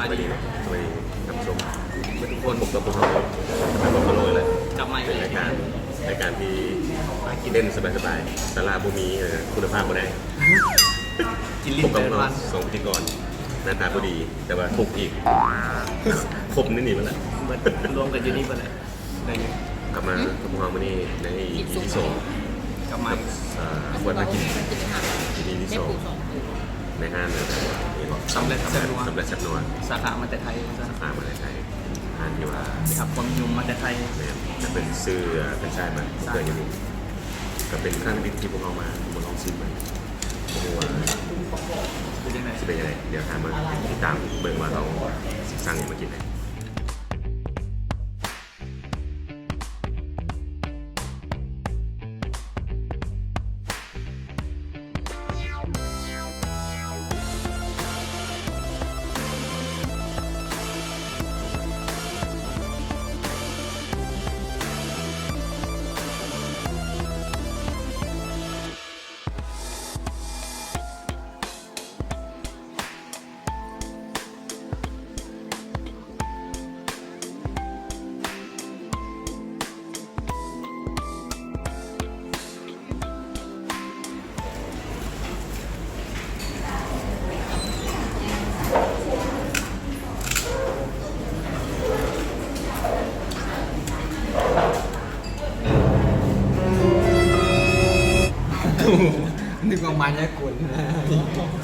ายดีสวัสดีท่านผู้ชมทุกคนผมกับพวกเราทำมาโรยเลยกลับมาเป็นรายการที่เล่นสบายๆสาราบุมีคุณภาพบ่ได้กินลิ้นเดินวันส่งพิธีกรหน้าตาพอดีแต่ว่าถูกอีกครบนี่มันแหละรวมกันอยู่นี่ไปเลยกลับมากับพวกเราวันนี้ในอีพีที่สองกลับมาวันมากินอีพีที่สองในห้างเลยสำเร็จแซ่บนัวสาขามาแต่ไทยสาขามาแต่ไทยห้างที่ว่าครับความนิยมมาแต่ไทยจะเป็นซื้อเป็นชายมาเกิดอย่างนี้ก็เป็นข้างดิบที่พวกเรามาลองชิมมันเพราะว่าเป็นยังไงเดี๋ยวถามมาติดตามเบิ่งว่าเราสั่งมากินไหนนึกว่ามันจะกุน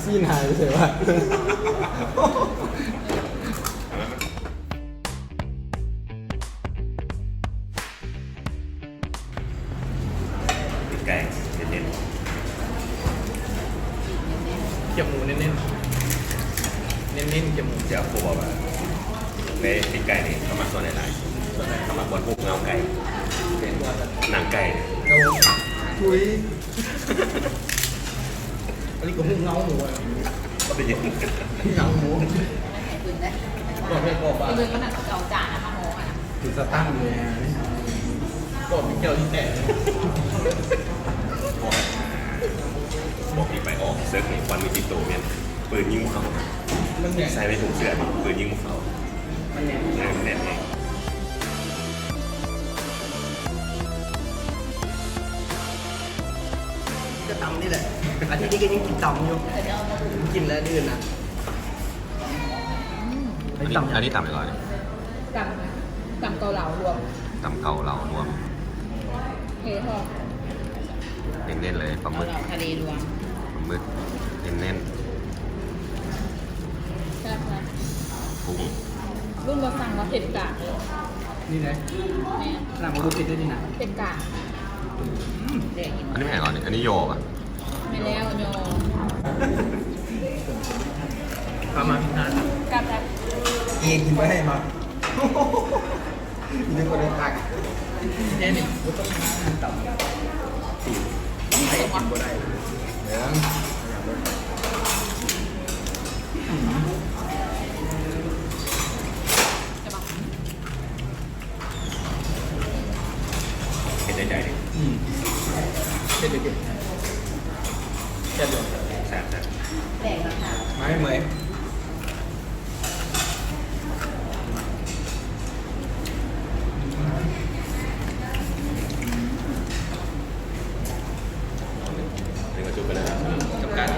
ซีนหายใช่ปะไก่เน้นๆจมูกเน้นๆจมูกจะพูดว่าในปีกไก่นี่เขามาส่วนไหนเขามาบนพวกเงาไก่หนังไก่ทุยอันนี้ก็หุ้มเงาหมูก็เป็นยังเงาหมูก็ไม่บอกว่าคือมันหนักเก่าจ่านะคะโมอ่ะถึงสตั้งเลยก็มีเกี่ยวที่แต่บอกที่ไปออกเซิร์ฟในควันมีติดตัวเนี่ยปืนยิงเขาใส่ไปถุงเสื้อปืนยิงเขามันแน่นเองจะตำนี่แหละอาทิตย์นี้ก็ยังกินตำอยู่กินแล้วดื้อนะอันนี้ตำอะไรก่อนตำเกาเหลารวมตำเก่าเหลารวมเฮ้ยพ่อเน้นเลยปลาหมึกทะเลรวมเน้นใช่ค่ะกุ้งรุ่นเราสั่งมาเผ็ดกากเลยนี่ไงหนังมันดูเผ็ดด้วยนี่นะเผ็ดกากอันนี้ไม่ใช่ก่อนอันนี้โยป่ะไม่แล้วโยประมาณนั้น กับแบบเองกินไว้ให้มานึกว่าได้ตักเนี่ยนี่ก็ต้องมาต่ำให้กินก็ได้เดี๋ยวเห็นใจดิเด็ดแซ่บเลยแซ่บแดงแล้วค่ะไม่เหมยถึงกระจุกไปแล้วกับการ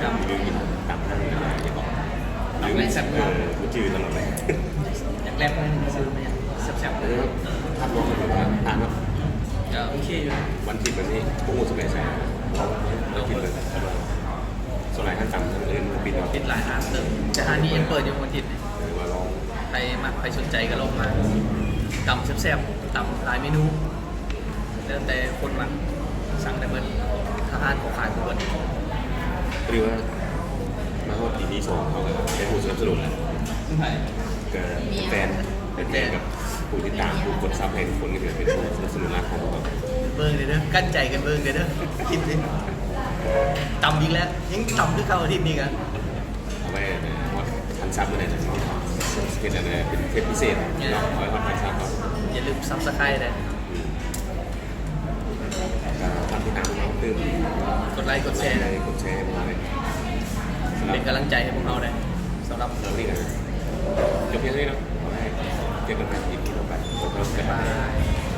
ดำยืนตามท่านที่บอกยืนแซ่บกูจืดตลอดเลยอยากแรกมันซื้อไหมแซ่บเลยภาพรวมมันเป็นทานครับโอเคอยู่วันที่แบบนี้พวกมูสเปซใส่เราคิดเลยส่วนไหนท่านจำท่านเล่นปิดหลายร้านเติมแต่ร้านนี้ยังเปิดอยู่วันอาทิตย์หรือว่าลองใครสนใจก็ลองมาตำแซ่บๆตำหลายเมนูแล้วแต่คนมาสั่งได้เบิร์ดทหารเขาขายทุกวันหรือว่ามาเข้าปีนี้สองเขาได้ผู้สนับสนุนแล้วก็แฟนกับผู้ติดตามผู้กดซับให้ทุกคนก็ถือเป็นผู้สนับสนุนราคาของเราเบิ้งเลยเด้อกั้นใจกันเบิ้งเลยเด้อคิดดิตำอีกแล้วยังตำด้วยเข้าอาทิตย์นี้กันเอาไว้ทันซับเมื่อไหร่จะเป็นอะไรเป็นเทปพิเศษเนาะเอาไว้ทันซับครับอย่าลืมซับสไครต์เลยทำที่ตามเราตื่นกดไลค์กดแชร์มาเลยเป็นกำลังใจให้พวกเราเลยสำ รับ แล้วนี่นะจบเพียงเท่านี้เนาะเจอกันใหม่ที่ต่อไปขอบคุณครับ บ๊ายบาย